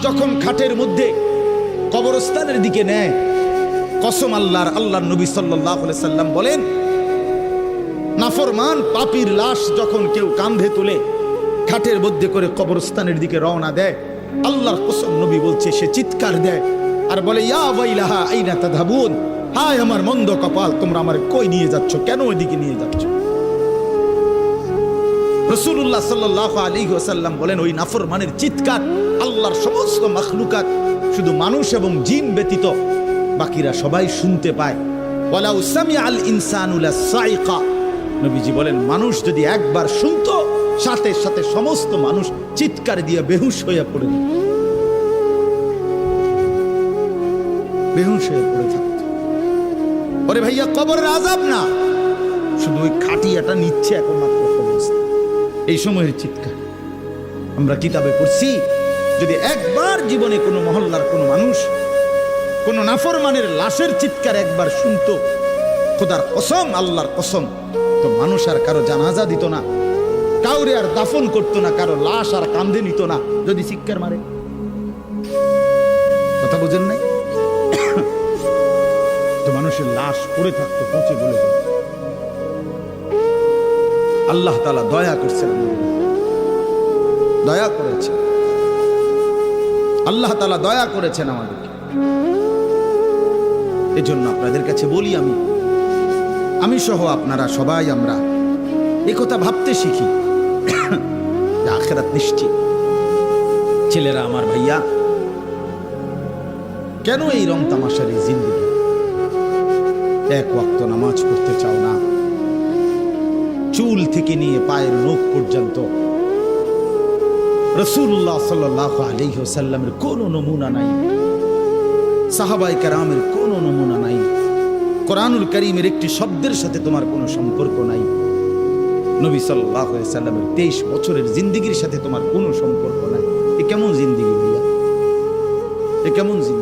যখন খাটের মধ্যে কবরস্থানের দিকে নেয়, কসম আল্লাহর নবী সাল্লাল্লাহু আলাইহি সাল্লাম বলেন, নাফরমান পাপীর লাশ যখন কেউ কাঁধে তুলে খাটের মধ্যে করে কবরস্থানের দিকে রওনা দেয়, আল্লাহর কসম নবী বলছে সে চিৎকার দেয় আর বলে, ইয়া ওয়াইলাহা আইনা তাযহাবুন, হায় আমার মন্দ কপাল, তোমরা আমারে কই নিয়ে যাচ্ছ, কেন ওইদিকে নিয়ে যাচ্ছ? রাসূলুল্লাহ সাল্লাল্লাহু আলাইহি ওয়াসাল্লাম বলেন, ওই নাফরমানের চিৎকার আল্লাহর সমস্ত মাখলুকাত, শুধু মানুষ এবং জিন ব্যতীত বাকিরা সবাই শুনতে পায়। ওয়ালাউ সামিআল ইনসানু লাসাইকা, নবীজি বলেন মানুষ যদি একবার শুনতো, সাথে সাথে সমস্ত মানুষ চিৎকার দিয়ে বেহুশ হয়ে পড়ে যেত, বেহুশ হয়ে পড়ে থাকত। ওরে ভাইয়া, কবরের আযাব না, শুধু ওই খাটিয়াটা নিচ্ছে একমাত্র কবরস্থান, এই সময়ের চিৎকার। আমরা কিতাবে পড়ছি, যদি একবার জীবনে কোনো মহল্লার কোনো মানুষ কোন নাফরমানের লাশের চিৎকার একবার শুনতো, খোদার কসম, আল্লাহর কসম, তো মানুষ আর কারো জানাজা দিত না, কাউরে আর দাফন করতো না, কারো লাশ আর কাঁধে নিত না যদি চিৎকার মারে। কথা বুঝেন নাই? তো মানুষের লাশ পড়ে থাকতো, পচে গলে যেত। আল্লাহ তাআলা দয়া করছেন, দয়া করেছেন, আল্লাহ তাআলা দয়া করেছেন আমাদেরকে। এজন্য আপনাদের কাছে বলি, আমি সহ আপনারা সবাই আমরা এই কথা ভাবতে শিখি যে আখিরাত নিশ্চিত। ছেলেরা আমার, ভাইয়া, কেন এই রং তামাশার এই জিন্দেগি? এক ওয়াক্ত নামাজ পড়তে চাও না, চুল থেকে নিয়ে পায়ের নখ পর্যন্ত রাসূলুল্লাহ সাল্লাল্লাহু আলাইহি ওয়াসাল্লামের কোনো নমুনা নাই, সাহাবায়ে কেরামের কোনো নমুনা নাই, কোরআনুল কারীমের একটি শব্দের সাথে তোমার কোনো সম্পর্ক নাই, নবী সাল্লাল্লাহু আলাইহি ওয়াসাল্লামের 23 বছরের জিন্দেগির সাথে তোমার কোনো সম্পর্ক নাই। এ কেমন জিন্দেগি ভাইয়া? এ কেমন জিন্দেগি?